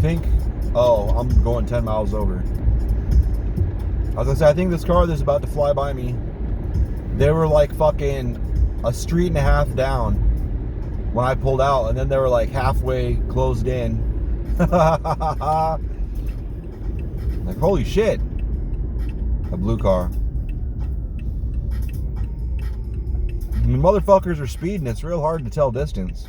think, oh, I'm going 10 miles over. I was gonna say, I think this car that's about to fly by me, they were like fucking a street and a half down when I pulled out, and then they were like halfway closed in. Like, holy shit. A blue car. I mean, motherfuckers are speeding. It's real hard to tell distance.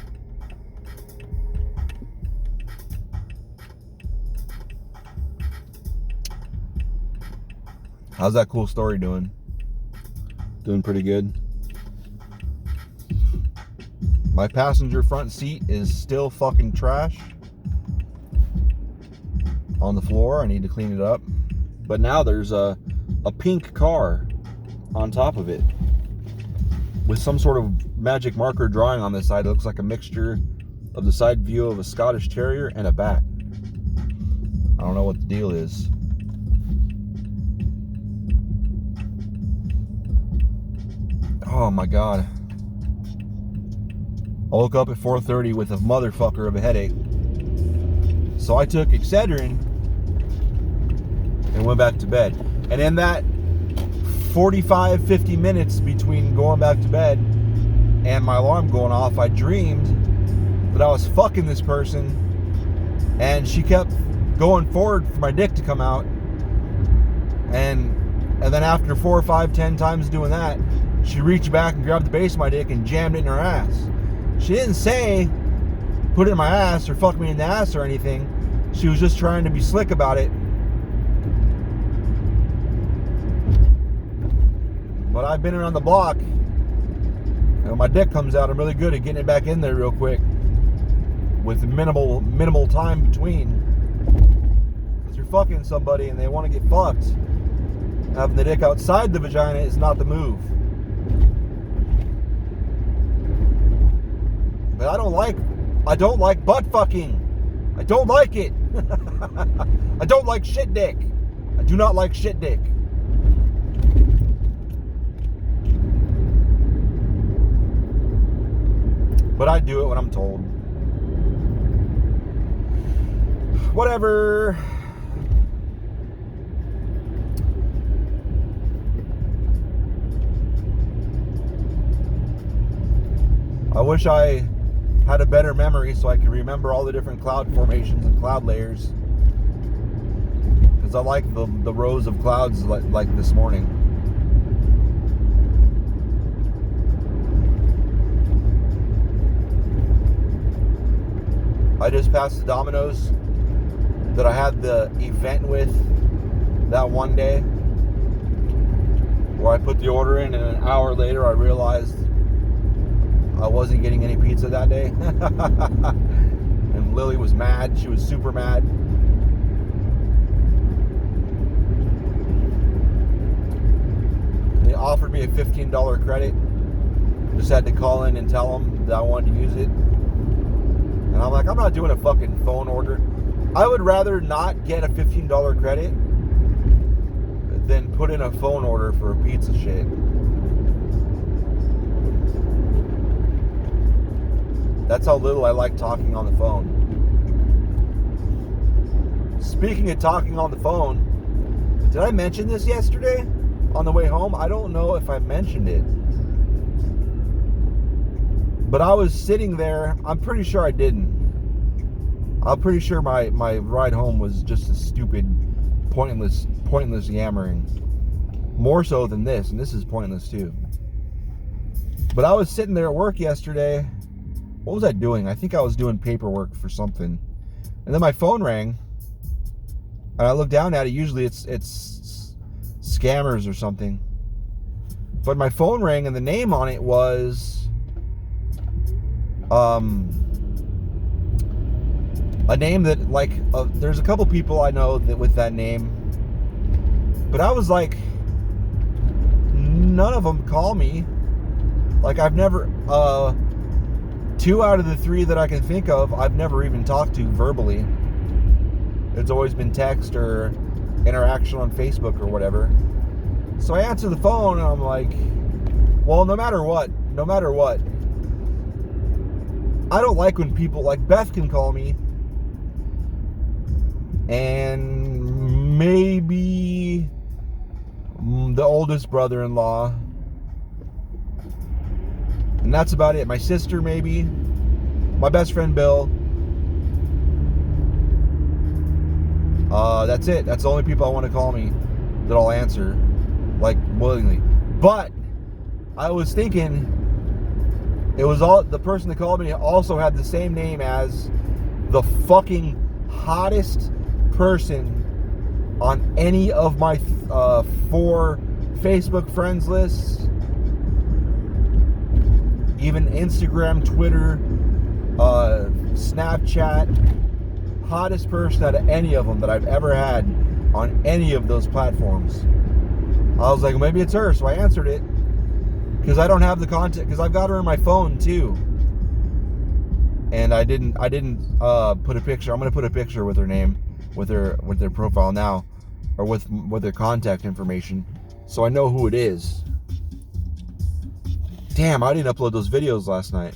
How's that cool story doing? Doing pretty good. My passenger front seat is still fucking trash on the floor. I need to clean it up. But now there's a pink car on top of it with some sort of magic marker drawing on this side. It looks like a mixture of the side view of a Scottish Terrier and a bat. I don't know what the deal is. Oh my God. I woke up at 4:30 with a motherfucker of a headache. So I took Excedrin and went back to bed. And in that 45-50 minutes between going back to bed and my alarm going off, I dreamed that I was fucking this person, and she kept going forward for my dick to come out. And then after 4 or 5, 10 times doing that, she reached back and grabbed the base of my dick and jammed it in her ass. She didn't say put it in my ass or fuck me in the ass or anything. She was just trying to be slick about it. But I've been around the block, and when my dick comes out, I'm really good at getting it back in there real quick with minimal time between. Because you're fucking somebody and they want to get fucked. Having the dick outside the vagina is not the move. But I don't like butt fucking. I don't like it. I don't like shit dick. I do not like shit dick. But I do it when I'm told. Whatever. I wish I had a better memory so I could remember all the different cloud formations and cloud layers. Because I like the rows of clouds like this morning. I just passed the Domino's that I had the event with that one day, where I put the order in, and an hour later I realized I wasn't getting any pizza that day. And Lily was mad. She was super mad. They offered me a $15 credit. Just had to call in and tell them that I wanted to use it. And I'm like, I'm not doing a fucking phone order. I would rather not get a $15 credit than put in a phone order for a pizza shit. That's how little I like talking on the phone. Speaking of talking on the phone, did I mention this yesterday on the way home? I don't know if I mentioned it. But I was sitting there, I'm pretty sure I didn't. I'm pretty sure my ride home was just a stupid, pointless yammering. More so than this, and this is pointless too. But I was sitting there at work yesterday. What was I doing? I think I was doing paperwork for something. And then my phone rang. And I looked down at it. Usually it's scammers or something. But my phone rang and the name on it was a name that, like, there's a couple people I know that with that name. But I was like, none of them call me. Like, I've never, 2 out of the 3 that I can think of, I've never even talked to verbally. It's always been text or interaction on Facebook or whatever. So I answer the phone and I'm like, well, no matter what, I don't like when people, like Beth can call me and maybe the oldest brother-in-law, and that's about it. My sister, maybe my best friend Bill. That's it. That's the only people I want to call me that I'll answer, like, willingly. But I was thinking, it was all the person that called me also had the same name as the fucking hottest person on any of my 4 Facebook friends lists, even Instagram, Twitter, Snapchat. Hottest person out of any of them that I've ever had on any of those platforms. I was like, maybe it's her, so I answered it because I don't have the contact, because I've got her on my phone too, and I didn't put a picture. I'm gonna put a picture with her name, with their profile now, or with their contact information, so I know who it is. Damn, I didn't upload those videos last night.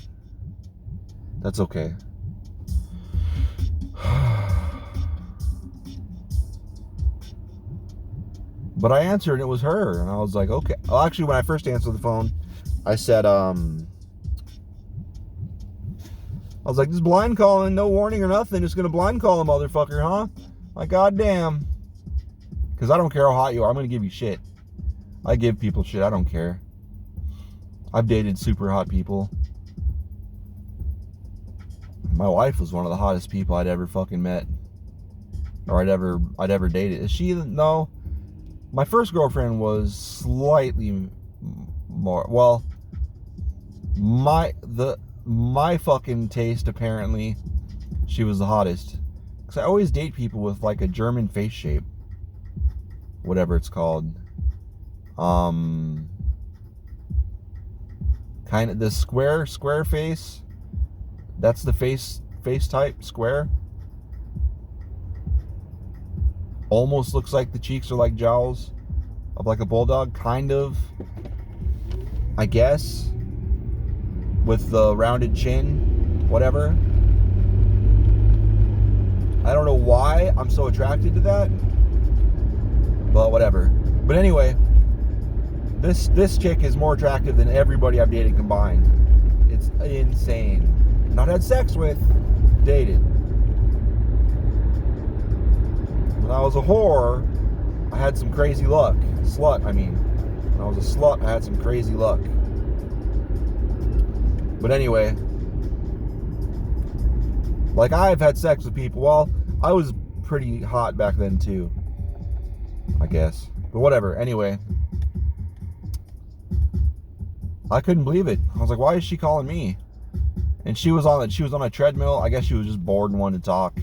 That's okay. But I answered and it was her, and I was like, okay. Well, actually, when I first answered the phone, I said, I was like, this blind calling, no warning or nothing, just gonna blind call a motherfucker, huh? Like, goddamn. Because I don't care how hot you are, I'm gonna give you shit. I give people shit, I don't care. I've dated super hot people. My wife was one of the hottest people I'd ever fucking met, or I'd ever dated. Is she? No. My first girlfriend was slightly more, well, my fucking taste, apparently, she was the hottest. Because I always date people with like a German face shape, whatever it's called. Kind of the square face. That's the face type, square. Almost looks like the cheeks are like jowls of like a bulldog, kind of, I guess, with the rounded chin, whatever. I don't know why I'm so attracted to that, but whatever. But anyway, this chick is more attractive than everybody I've dated combined. It's insane. Not had sex with, dated. When I was a whore, I had some crazy luck. Slut, I mean. When I was a slut, I had some crazy luck. But anyway, like, I've had sex with people. Well, I was pretty hot back then too, I guess. But whatever. Anyway, I couldn't believe it. I was like, why is she calling me? And she was on a treadmill. I guess she was just bored and wanted to talk.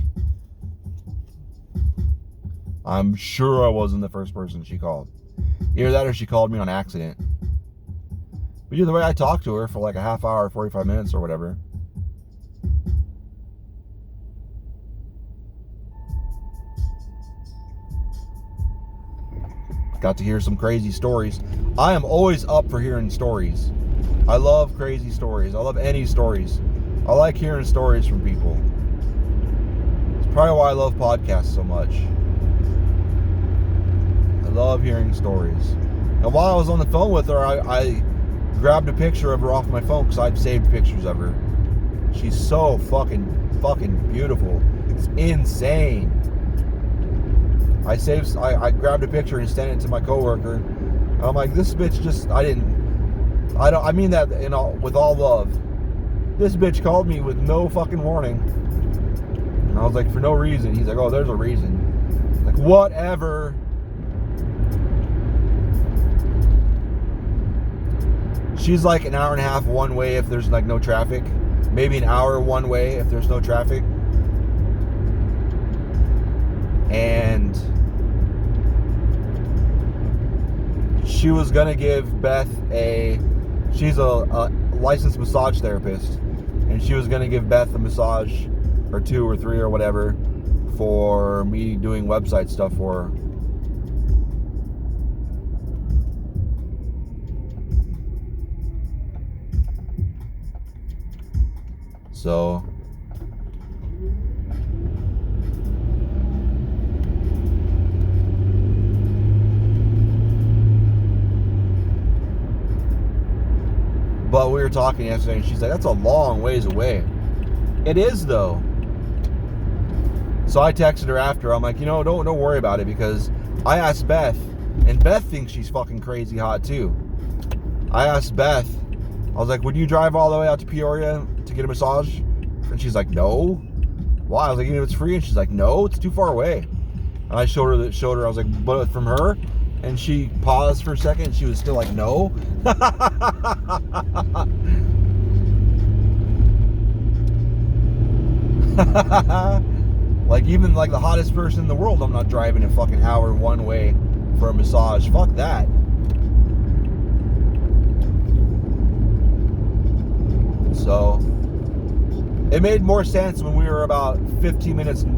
I'm sure I wasn't the first person she called. Either that or she called me on accident. But either way, I talked to her for like a half hour, 45 minutes or whatever. Got to hear some crazy stories. I am always up for hearing stories. I love crazy stories. I love any stories. I like hearing stories from people. It's probably why I love podcasts so much. I love hearing stories. And while I was on the phone with her, I grabbed a picture of her off my phone because I've saved pictures of her. She's so fucking beautiful. It's insane. I grabbed a picture and sent it to my coworker. I'm like, this bitch just, I mean that with all love. This bitch called me with no fucking warning. And I was like, for no reason. He's like, oh, there's a reason. Like, whatever. She's like an hour and a half one way if there's like no traffic. Maybe an hour one way if there's no traffic. And she was gonna give Beth she's a licensed massage therapist, and she was gonna give Beth a massage or 2 or 3 or whatever for me doing website stuff for her. So But we were talking yesterday, and she's like, that's a long ways away. It is, though. So I texted her after. I'm like, don't worry about it, because I asked Beth, and Beth thinks she's fucking crazy hot, too. I asked Beth, I was like, would you drive all the way out to Peoria to get a massage? And she's like, no. Why? I was like, it's free. And she's like, no, it's too far away. And I showed her, I was like, but from her? And she paused for a second, and she was still like, no. Like, even like the hottest person in the world, I'm not driving a fucking hour one way for a massage. Fuck that. So it made more sense when we were about 15 minutes